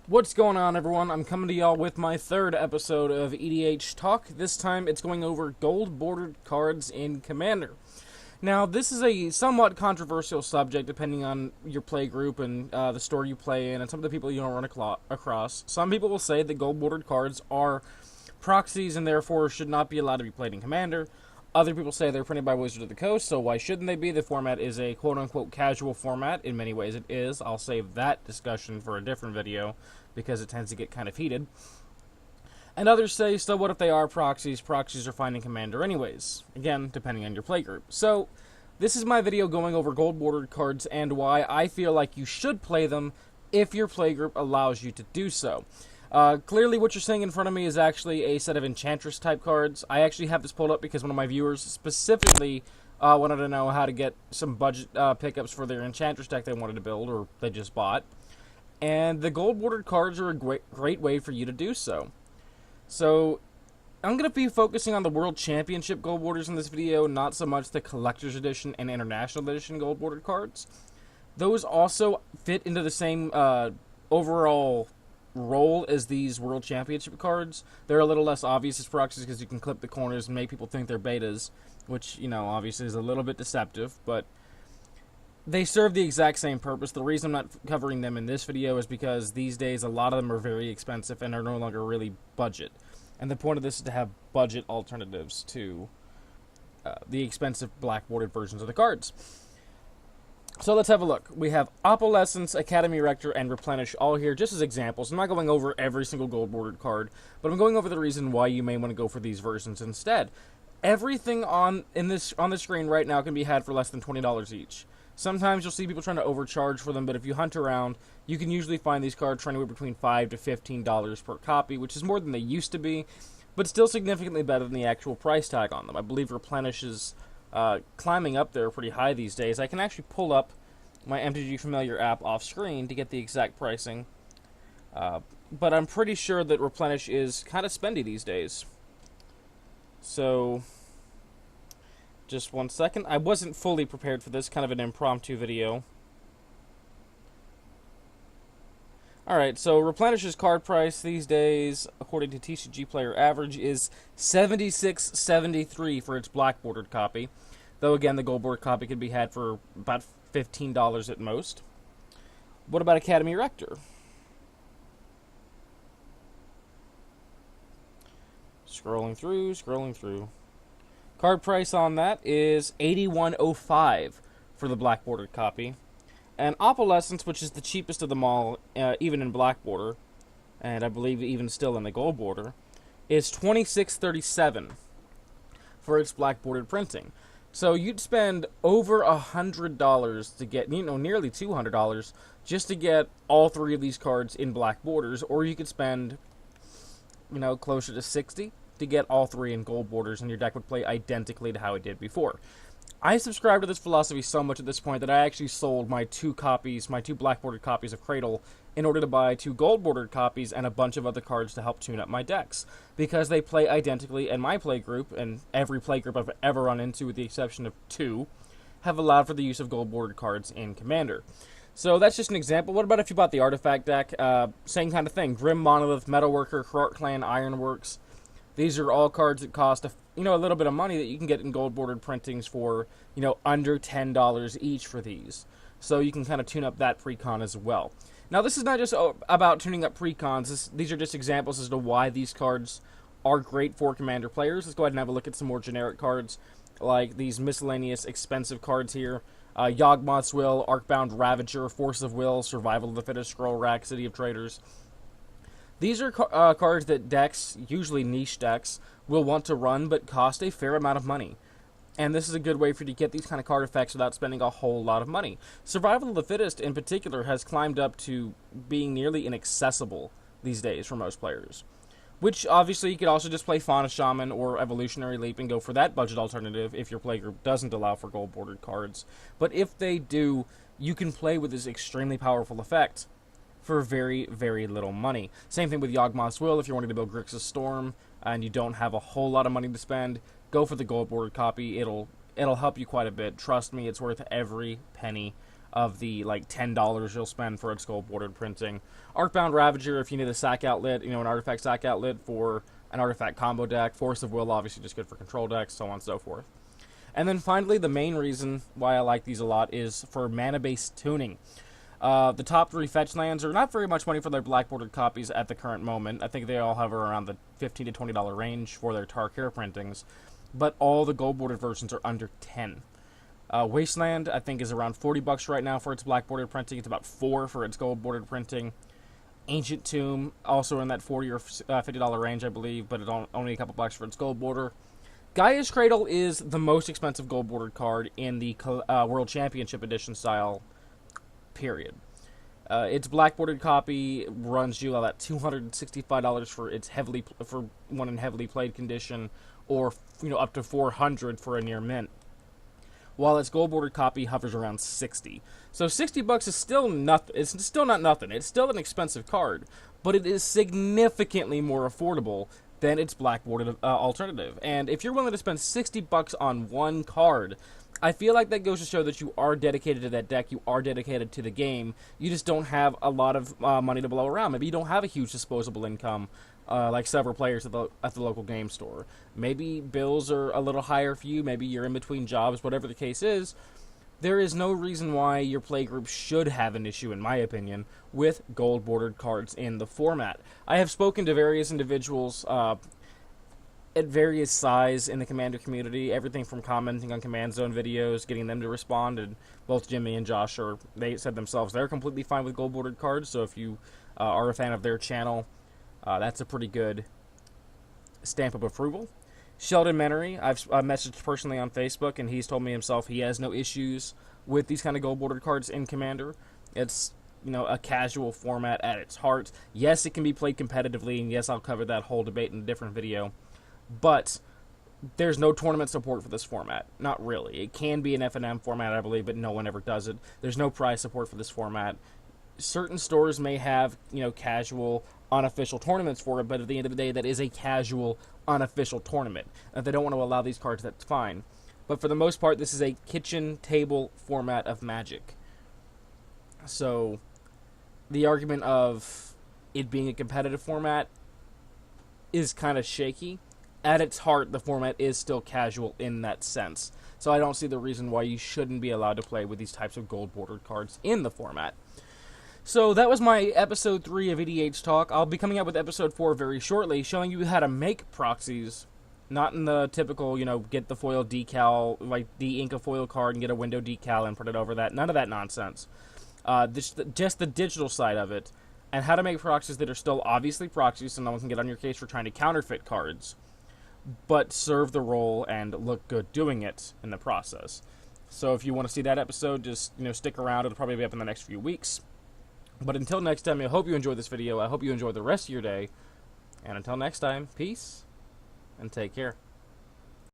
What's going on, everyone? I'm coming to y'all with my third episode of EDH Talk. This time it's going over gold-bordered cards in Commander. Now, this is a somewhat controversial subject depending on your play group and the store you play in and some of the people you don't run across. Some people will say that gold-bordered cards are proxies and therefore should not be allowed to be played in Commander. Other people say they're printed by Wizards of the Coast, so why shouldn't they be? The format is a quote-unquote casual format. In many ways it is. I'll save that discussion for a different video because it tends to get kind of heated. And others say, so what if they are proxies? Proxies are fine in Commander anyways. Again, depending on your playgroup. So, this is my video going over gold-bordered cards and why I feel like you should play them if your playgroup allows you to do so. Clearly what you're seeing in front of me is actually a set of Enchantress-type cards. I actually have this pulled up because one of my viewers specifically wanted to know how to get some budget pickups for their Enchantress deck they wanted to build, or they just bought. And the gold-bordered cards are a great way for you to do so. So, I'm going to be focusing on the World Championship gold borders in this video, not so much the Collector's Edition and International Edition gold-bordered cards. Those also fit into the same overall role as these World Championship cards. They're a little less obvious as proxies because you can clip the corners and make people think they're betas, which, you know, obviously is a little bit deceptive, but they serve the exact same purpose. The reason I'm not covering them in this video is because these days a lot of them are very expensive and are no longer really budget. And the point of this is to have budget alternatives to the expensive black-bordered versions of the cards. So let's have a look. We have Opalescence, Academy Rector, and Replenish all here just as examples. I'm not going over every single gold-bordered card, but I'm going over the reason why you may want to go for these versions instead. Everything on the screen right now can be had for less than $20 each. Sometimes you'll see people trying to overcharge for them, but if you hunt around, you can usually find these cards for anywhere between $5 to $15 per copy, which is more than they used to be, but still significantly better than the actual price tag on them. I believe Replenish is climbing up there pretty high these days. I can actually pull up my MTG Familiar app off screen to get the exact pricing, but I'm pretty sure that Replenish is kind of spendy these days. So, just one second. I wasn't fully prepared for this, kind of an impromptu video. Alright, so Replenish's card price these days, according to TCG Player Average, is $76.73 for its black-bordered copy. Though, again, the gold-bordered copy can be had for about $15 at most. What about Academy Rector? Scrolling through. Card price on that is $81.05 for the black-bordered copy. And Opalescence, which is the cheapest of them all, even in black border, and I believe even still in the gold border, is $26.37 for its black bordered printing. So you'd spend over $100 to get, nearly $200 just to get all three of these cards in black borders, or you could spend, closer to $60 to get all three in gold borders, and your deck would play identically to how it did before. I subscribe to this philosophy so much at this point that I actually sold my two black-bordered copies of Cradle in order to buy two gold-bordered copies and a bunch of other cards to help tune up my decks. Because they play identically in my playgroup, and every playgroup I've ever run into, with the exception of two, have allowed for the use of gold-bordered cards in Commander. So that's just an example. What about if you bought the Artifact deck? Same kind of thing. Grim Monolith, Metalworker, Krark Clan, Ironworks. These are all cards that cost a little bit of money that you can get in gold-bordered printings for, under $10 each for these. So you can kind of tune up that precon as well. Now, this is not just about tuning up precons. These are just examples as to why these cards are great for Commander players. Let's go ahead and have a look at some more generic cards, like these miscellaneous expensive cards here. Yawgmoth's Will, Arcbound Ravager, Force of Will, Survival of the Fittest, Scroll Rack, City of Traders. These are cards that decks, usually niche decks, will want to run, but cost a fair amount of money. And this is a good way for you to get these kind of card effects without spending a whole lot of money. Survival of the Fittest, in particular, has climbed up to being nearly inaccessible these days for most players. Which, obviously, you could also just play Fauna Shaman or Evolutionary Leap and go for that budget alternative if your playgroup doesn't allow for gold-bordered cards. But if they do, you can play with this extremely powerful effect for very, very little money. Same thing with Yawgmoth's Will. If you're wanting to build Grixis Storm and you don't have a whole lot of money to spend, go for the gold bordered copy. It'll help you quite a bit. Trust me, it's worth every penny. of the like $10 you'll spend for its gold bordered printing. Arcbound Ravager if you need a sack outlet, an artifact sack outlet for an artifact combo deck. Force of Will obviously just good for control decks, so on and so forth. And then finally, the main reason why I like these a lot is for mana-based tuning. The top 3 fetch lands are not very much money for their black bordered copies at the current moment. I think they all hover around the $15 to $20 range for their Tarkir printings, but all the gold bordered versions are under 10. Wasteland, I think, is around $40 right now for its black bordered printing. It's about $4 for its gold bordered printing. Ancient Tomb, also in that $40 or $50 range, I believe, but only a couple bucks for its gold border. Gaia's Cradle is the most expensive gold bordered card in the World Championship Edition style, period. Its black bordered copy runs you about $265 for its for one in heavily played condition, or up to $400 for a near mint, while its gold bordered copy hovers around $60. So $60 is still nothing. It's still not nothing. It's still an expensive card, but it is significantly more affordable than its black bordered alternative. And if you're willing to spend $60 on one card, I feel like that goes to show that you are dedicated to that deck, you are dedicated to the game. You just don't have a lot of money to blow around. Maybe you don't have a huge disposable income like several players at the local game store. Maybe bills are a little higher for you. Maybe you're in between jobs. Whatever the case is, there is no reason why your playgroup should have an issue, in my opinion, with gold bordered cards in the format. I have spoken to various individuals at various size in the Commander community, everything from commenting on Command Zone videos, getting them to respond, and both Jimmy and Josh they said themselves they're completely fine with gold bordered cards. So if you are a fan of their channel, that's a pretty good stamp of approval. Sheldon Menery, I've messaged personally on Facebook, and he's told me himself he has no issues with these kind of gold bordered cards in Commander. It's a casual format at its heart. Yes, it can be played competitively, and yes, I'll cover that whole debate in a different video. But there's no tournament support for this format. Not really. It can be an F&M format, I believe, but no one ever does it. There's no prize support for this format. Certain stores may have, casual, unofficial tournaments for it, but at the end of the day, that is a casual, unofficial tournament. And if they don't want to allow these cards, that's fine. But for the most part, this is a kitchen table format of Magic. So, the argument of it being a competitive format is kind of shaky. At its heart, the format is still casual in that sense. So I don't see the reason why you shouldn't be allowed to play with these types of gold bordered cards in the format. So that was my episode 3 of EDH Talk. I'll be coming out with episode 4 very shortly, showing you how to make proxies. Not in the typical, get the foil decal, like de-ink a foil card and get a window decal and put it over that. None of that nonsense. Just the digital side of it. And how to make proxies that are still obviously proxies so no one can get on your case for trying to counterfeit cards, but serve the role and look good doing it in the process. So if you want to see that episode, just stick around. It'll probably be up in the next few weeks. But until next time, I hope you enjoyed this video. I hope you enjoy the rest of your day. And until next time, peace and take care.